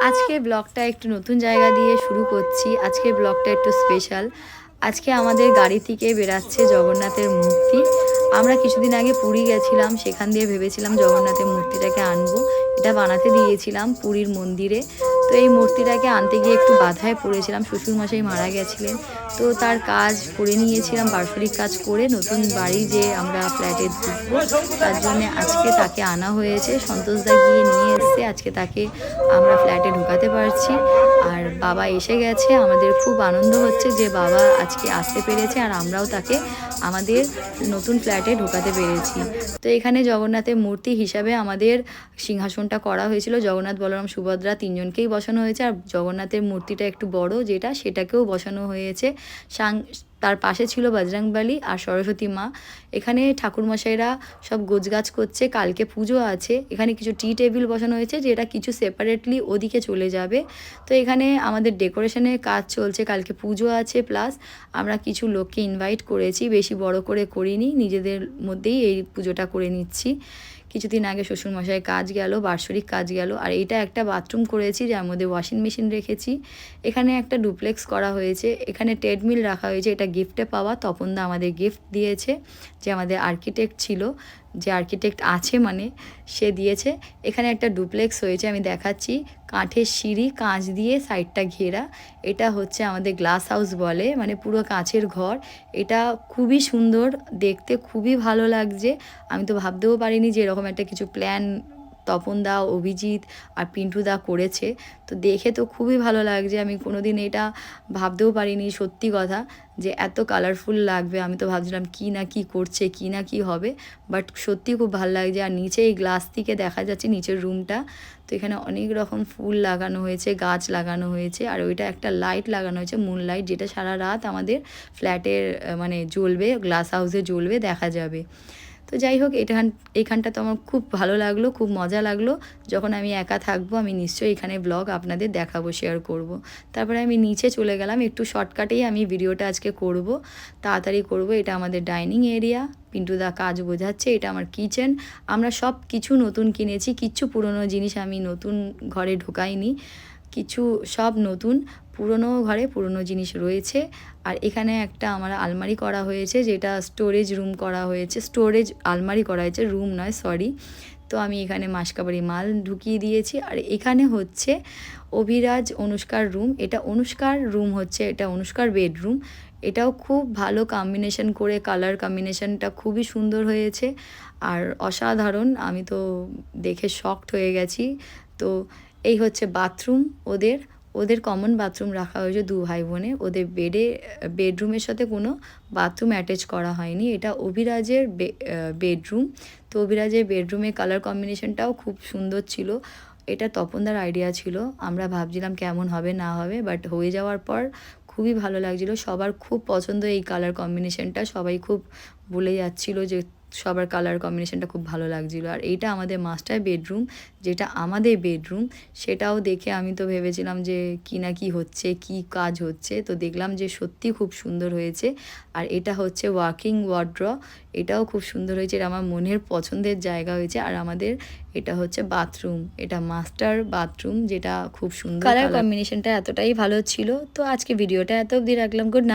আজকে ব্লগটা একটু নতুন জায়গা দিয়ে শুরু করছি। আজকে ব্লগটা একটু স্পেশাল। আজকে আমাদের গাড়ি থেকে বেরাচ্ছে জগন্নাথের মূর্তি। আমরা কিছুদিন আগে পুরী গেছিলাম, সেখান দিয়ে ভেবেছিলাম জগন্নাথের মূর্তিটাকে আনবো। এটা বানাতে দিয়েছিলাম পুরীর মন্দিরে। তো এই মূর্তিটাকে আনতে গিয়ে একটু বাধায় পড়েছিলাম, শ্বশুরমশাই মারা গেছিলেন। তো তার কাজ করে নিয়েছিলাম, বাৎসরিক কাজ করে নতুন বাড়ি যে আমরা ফ্ল্যাটে ঢুকবো, তার জন্য আজকে তাকে আনা হয়েছে। সন্তোষদা গিয়ে নিয়ে এসছে, আজকে তাকে আমরা ফ্ল্যাটে ঢোকাতে পারছি। আর বাবা এসে গেছে, আমাদের খুব আনন্দ হচ্ছে যে বাবা আজকে আসতে পেরেছে আর আমরাও তাকে আমাদের নতুন ফ্ল্যাটে ঢোকাতে পেরেছি। তো এখানে জগন্নাথের মূর্তি হিসাবে আমাদের সিংহাসনটা করা হয়েছিল। জগন্নাথ, বলরাম, সুভদ্রা তিনজনকেই বসানো হয়েছে। আর জগন্নাথের মূর্তিটা একটু বড় যেটা, সেটাকেও বসানো হয়েছে। তার পাশে ছিল বজরংবলী আর সরস্বতী মা। এখানে ঠাকুরমশাইরা সব গোছগাছ করছে, কালকে পুজো আছে। এখানে কিছু টি টেবিল বসানো হয়েছে, যেটা কিছু সেপারেটলি ওদিকে চলে যাবে। তো এখানে আমাদের ডেকোরেশনের কাজ চলছে, কালকে পুজো আছে। প্লাস আমরা কিছু লোককে ইনভাইট করেছি, বেশি বড় করে করিনি, নিজেদের মধ্যেই এই পুজোটা করে নিচ্ছি। কিছুদিন আগে শ্বশুরমশাই কাজ গেল, বাৎসরিক কাজ গেল। আর এইটা একটা বাথরুম করেছি, যার মধ্যে ওয়াশিং মেশিন রেখেছি। এখানে একটা ডুপ্লেক্স করা হয়েছে, এখানে ট্রেডমিল রাখা হয়েছে। এটা গিফটে পাওয়া, তপনদা আমাদের গিফট দিয়েছে, যে আমাদের আর্কিটেক্ট ছিল, যে আর্কিটেক্ট আছে মানে, সে দিয়েছে। এখানে একটা ডুপ্লেক্স হয়েছে, আমি দেখাচ্ছি। কাঠের সিঁড়ি, কাঁচ দিয়ে সাইডটা ঘেরা। এটা হচ্ছে আমাদের গ্লাস হাউস বলে, মানে পুরো কাঁচের ঘর। এটা খুবই সুন্দর দেখতে, খুবই ভালো লাগছে। আমি তো ভাবতেও পারিনি যে এরকম একটা কিছু প্ল্যান তপনদা, অভিজিৎ আর পিন্টুদা করেছে। তো দেখে তো খুবই ভালো লাগছে, আমি কোনোদিন এটা ভাবতেও পারিনি, সত্যি কথা, যে এত কালারফুল লাগবে। আমি তো ভাবছিলাম কি না কি করছে, কি না কি হবে, বাট সত্যি খুব ভালো লাগছে। আর নিচে এই গ্লাস থেকে দেখা যাচ্ছে নিচের রুমটা। তো এখানে অনেক রকম ফুল লাগানো হয়েছে, গাছ লাগানো হয়েছে। আর ওইটা একটা লাইট লাগানো হয়েছে, মুন লাইট, যেটা সারা রাত আমাদের ফ্ল্যাটের মানে জ্বলবে, গ্লাস হাউসে জ্বলবে, দেখা যাবে। তো যাই হোক, এইখানটা তো আমার খুব ভালো লাগলো, খুব মজা লাগলো। যখন আমি একা থাকবো আমি নিশ্চয়ই এখানে ব্লগ আপনাদের দেখাবো, শেয়ার করব। তারপরে আমি নিচে চলে গেলাম, একটু শর্টকাটেই আমি ভিডিওটা আজকে করব, তাড়াতাড়ি করব। এটা আমাদের ডাইনিং এরিয়া, পিন্টুদা কাজ বোঝাচ্ছে। এটা আমার কিচেন। আমরা সব কিছু নতুন কিনেছি, কিচ্ছু পুরনো জিনিস আমি নতুন ঘরে ঢোকাইনি, কিছু সব নতুন। পুরনো ঘরে পুরনো জিনিস রয়েছে। আর এখানে একটা আমার আলমারি করা হয়েছে, যেটা স্টোরেজ রুম করা হয়েছে, স্টোরেজ আলমারি করা হয়েছে, রুম নয়, সরি। তো আমি এখানে মাসকাবারি মাল ঢুকিয়ে দিয়েছি। আর এখানে হচ্ছে অভিরাজ, অনুষ্কার রুম। এটা অনুষ্কার রুম হচ্ছে, এটা অনুষ্কার বেডরুম। এটাও খুব ভালো কম্বিনেশন করে, কালার কম্বিনেশনটা খুবই সুন্দর হয়েছে আর অসাধারণ। আমি তো দেখে শকড হয়ে গেছি। তো এই হচ্ছে বাথরুম ওদের। ওদের কমন বাথরুম রাখা হয়েছে দু ভাই বোনে। ওদের বেডরুমের সাথে কোনো বাথরুম অ্যাটাচ করা হয়নি। এটা অভিরাজের বেডরুম। তো অভিরাজের বেডরুমের কালার কম্বিনেশনটাও খুব সুন্দর ছিল। এটা তপনদার আইডিয়া ছিল, আমরা ভাবছিলাম কেমন হবে না হবে, বাট হয়ে যাওয়ার পর খুবই ভালো লাগছিলো। সবার খুব পছন্দ এই কালার কম্বিনেশনটা, সবাই খুব বলে যাচ্ছিল যে সবার কালার কম্বিনেশনটা খুব ভালো লাগছিলো। আর এইটা আমাদের মাস্টার বেডরুম, যেটা আমাদের বেডরুম। সেটাও দেখে আমি তো ভেবেছিলাম যে কী না কি হচ্ছে, কি কাজ হচ্ছে, তো দেখলাম যে সত্যি খুব সুন্দর হয়েছে। আর এটা হচ্ছে ওয়ার্কিং ওয়ার্ড্র, এটাও খুব সুন্দর হয়েছে, এটা আমার মনের পছন্দের জায়গা হয়েছে। আর আমাদের এটা হচ্ছে বাথরুম, এটা মাস্টার বাথরুম, যেটা খুব সুন্দর। কালার কম্বিনেশনটা এতটাই ভালো ছিল। তো আজকে ভিডিওটা এত অবধি রাখলাম, গুড নাইট।